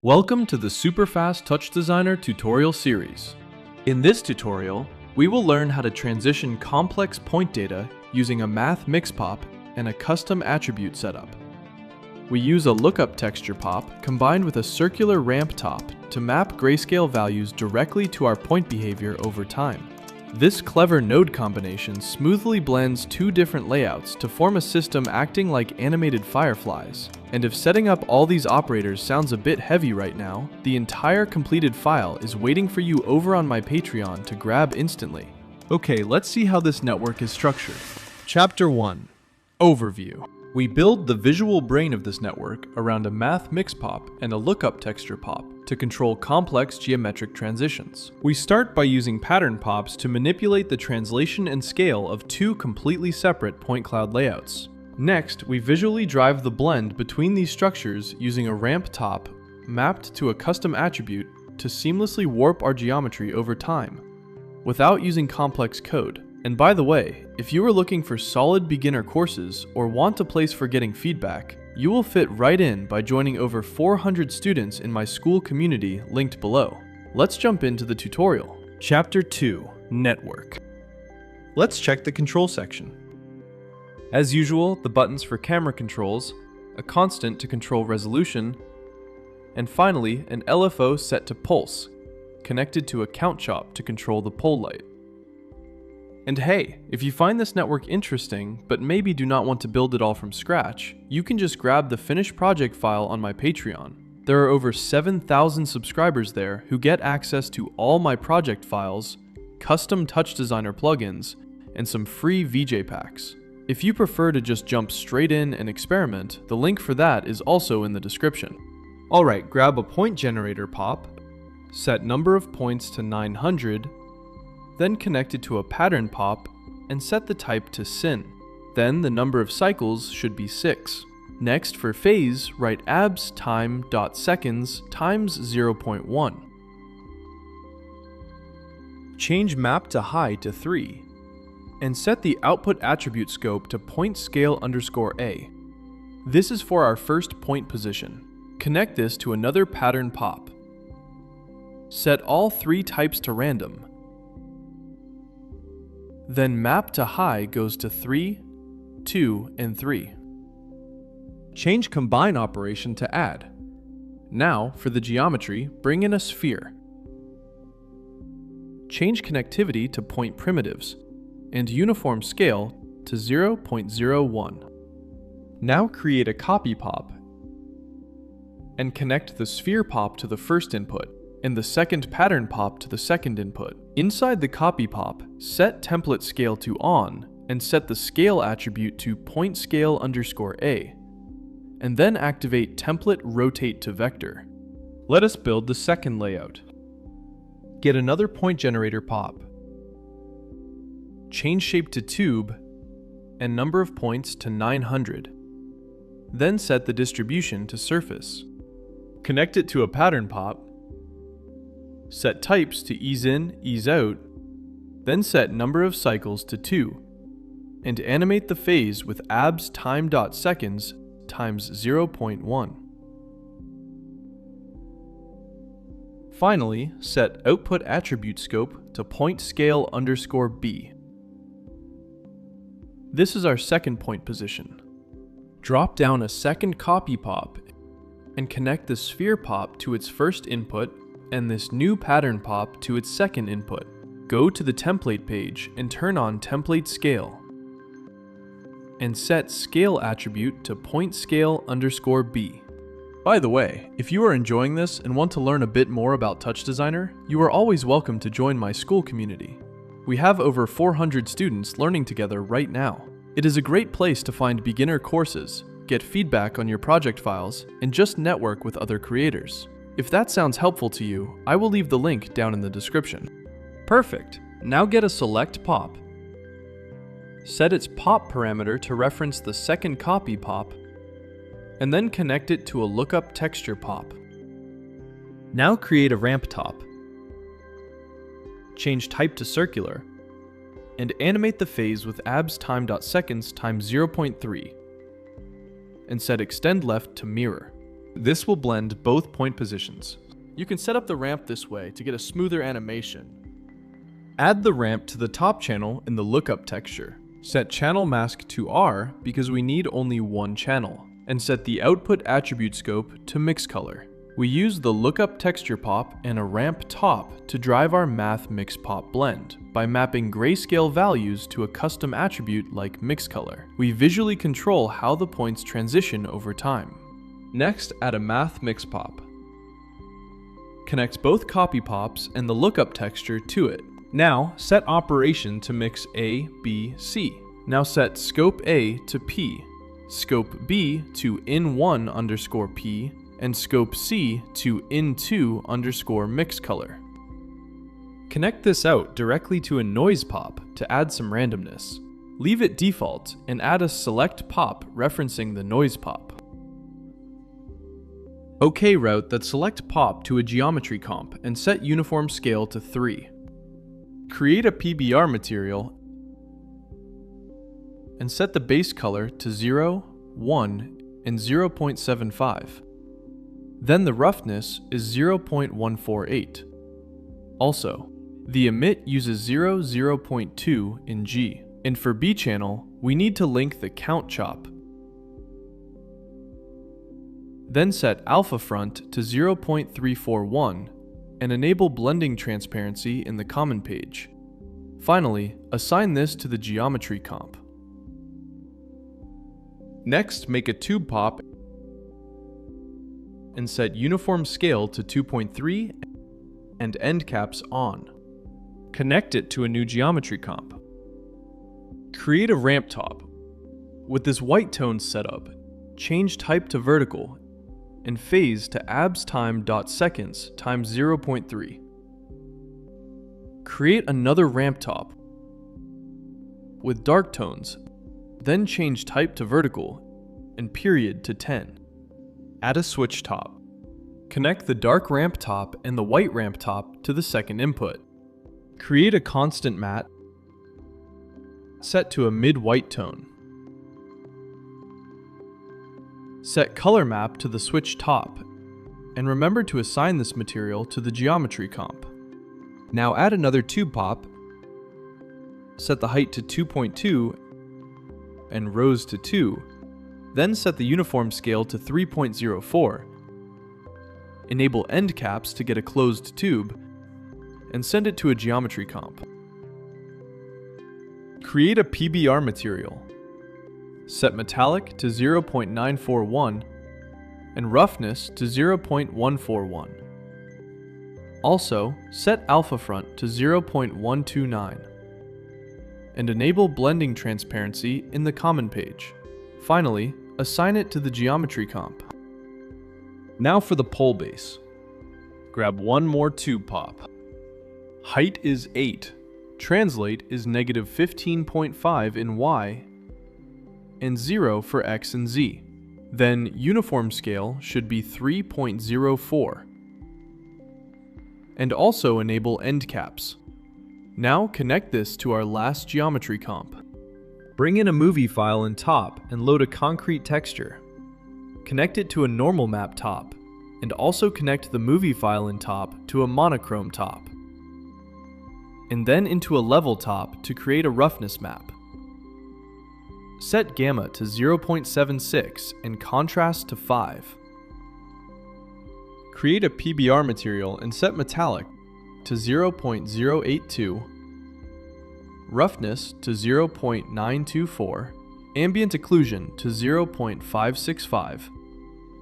Welcome to the Superfast TouchDesigner tutorial series. In this tutorial, we will learn how to transition complex point data using a math mix pop and a custom attribute setup. We use a lookup texture pop combined with a circular ramp top to map grayscale values directly to our point behavior over time. This clever node combination smoothly blends two different layouts to form a system acting like animated fireflies. And if setting up all these operators sounds a bit heavy right now, the entire completed file is waiting for you over on my Patreon to grab instantly. Okay, let's see how this network is structured. Chapter 1. Overview. We build the visual brain of this network around a math mix pop and a lookup texture pop to control complex geometric transitions. We start by using pattern pops to manipulate the translation and scale of two completely separate point cloud layouts. Next, we visually drive the blend between these structures using a ramp top mapped to a custom attribute to seamlessly warp our geometry over time, without using complex code. And by the way, if you are looking for solid beginner courses or want a place for getting feedback, you will fit right in by joining over 400 students in my school community linked below. Let's jump into the tutorial. Chapter 2, Network. Let's check the control section. As usual, the buttons for camera controls, a constant to control resolution, and finally an LFO set to pulse, connected to a count chop to control the pole light. And hey, if you find this network interesting, but maybe do not want to build it all from scratch, you can just grab the finished project file on my Patreon. There are over 7,000 subscribers there who get access to all my project files, custom TouchDesigner plugins, and some free VJ packs. If you prefer to just jump straight in and experiment, the link for that is also in the description. Alright, grab a point generator pop, set number of points to 900, then connect it to a pattern pop and set the type to sine. Then the number of cycles should be 6. Next, for phase, write abs time.seconds times 0.1. Change map to high to 3. And set the output attribute scope to point_scale_a. This is for our first point position. Connect this to another pattern pop. Set all three types to random. Then map to high goes to 3, 2, and 3. Change combine operation to add. Now, for the geometry, bring in a sphere. Change connectivity to point primitives, and uniform scale to 0.01. Now create a copy pop, and connect the sphere pop to the first input, and the second pattern pop to the second input. Inside the copy pop, set template scale to on, and set the scale attribute to point_scale_a, and then activate template rotate to vector. Let us build the second layout. Get another point generator pop. Change shape to tube, and number of points to 900. Then set the distribution to surface. Connect it to a pattern pop. Set types to ease in, ease out, then set number of cycles to 2, and animate the phase with abs time.seconds times 0.1. Finally, set output attribute scope to point_scale_b. This is our second point position. Drop down a second copy pop and connect the sphere pop to its first input and this new pattern pop to its second input. Go to the template page and turn on template scale. And set scale attribute to point_scale_b. By the way, if you are enjoying this and want to learn a bit more about TouchDesigner, you are always welcome to join my school community. We have over 400 students learning together right now. It is a great place to find beginner courses, get feedback on your project files, and just network with other creators. If that sounds helpful to you, I will leave the link down in the description. Perfect. Now get a select pop. Set its pop parameter to reference the second copy pop, and then connect it to a lookup texture pop. Now create a ramp top. Change type to circular, and animate the phase with abs time.seconds times 0.3, and set extend left to mirror. This will blend both point positions. You can set up the ramp this way to get a smoother animation. Add the ramp to the top channel in the Lookup texture. Set channel mask to R because we need only one channel, and set the output attribute scope to mix color. We use the Lookup texture pop and a ramp top to drive our math mix pop blend by mapping grayscale values to a custom attribute like mix color. We visually control how the points transition over time. Next, add a math mix pop. Connect both copy pops and the Lookup texture to it. Now, set operation to mix A, B, C. Now set scope A to P, scope B to in1_P, and scope C to in2_mix color. Connect this out directly to a noise pop to add some randomness. Leave it default and add a select pop referencing the noise pop. OK route that select pop to a geometry comp and set uniform scale to 3. Create a PBR material and set the base color to 0, 1, and 0.75. Then the roughness is 0.148. Also, the emit uses 0.2 in G. And for B channel, we need to link the count chop. Then set alpha front to 0.341 and enable blending transparency in the common page. Finally, assign this to the geometry comp. Next, make a tube pop and set uniform scale to 2.3 and end caps on. Connect it to a new geometry comp. Create a ramp top. With this white tone setup, change type to vertical and phase to abs_time.seconds times 0.3. Create another ramp top with dark tones, then change type to vertical and period to 10. Add a switch top. Connect the dark ramp top and the white ramp top to the second input. Create a constant matte set to a mid-white tone. Set color map to the switch top, and remember to assign this material to the geometry comp. Now add another tube pop, set the height to 2.2 and rows to 2, then set the uniform scale to 3.04. Enable end caps to get a closed tube, and send it to a geometry comp. Create a PBR material. Set metallic to 0.941 and roughness to 0.141. Also, set alpha front to 0.129 and enable blending transparency in the common page. Finally, assign it to the geometry comp. Now for the pole base. Grab one more tube pop. Height is 8. Translate is -15.5 in Y and 0 for X and Z. Then uniform scale should be 3.04. And also enable end caps. Now connect this to our last geometry comp. Bring in a movie file in top and load a concrete texture. Connect it to a normal map top, and also connect the movie file in top to a monochrome top. And then into a level top to create a roughness map. Set gamma to 0.76 and contrast to 5. Create a PBR material and set metallic to 0.082, roughness to 0.924, ambient occlusion to 0.565,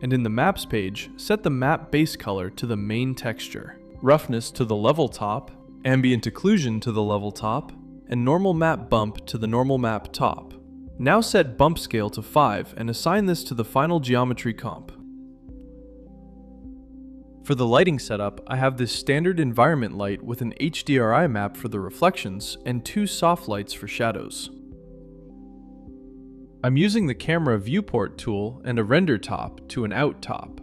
and in the maps page, set the map base color to the main texture, roughness to the level top, ambient occlusion to the level top, and normal map bump to the normal map top. Now set bump scale to 5 and assign this to the final geometry comp. For the lighting setup, I have this standard environment light with an HDRI map for the reflections and 2 soft lights for shadows. I'm using the camera viewport tool and a render top to an out top.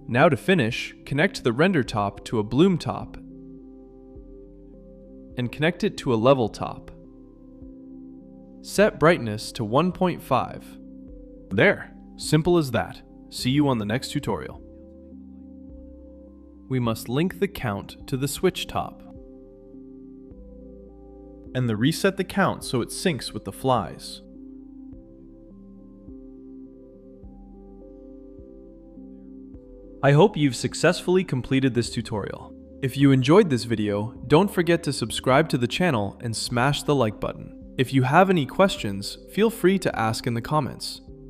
Now to finish, connect the render top to a bloom top and connect it to a level top. Set brightness to 1.5. There, simple as that. See you on the next tutorial. We must link the count to the switch top and reset the count so it syncs with the flies. I hope you've successfully completed this tutorial. If you enjoyed this video, don't forget to subscribe to the channel and smash the like button. If you have any questions, feel free to ask in the comments.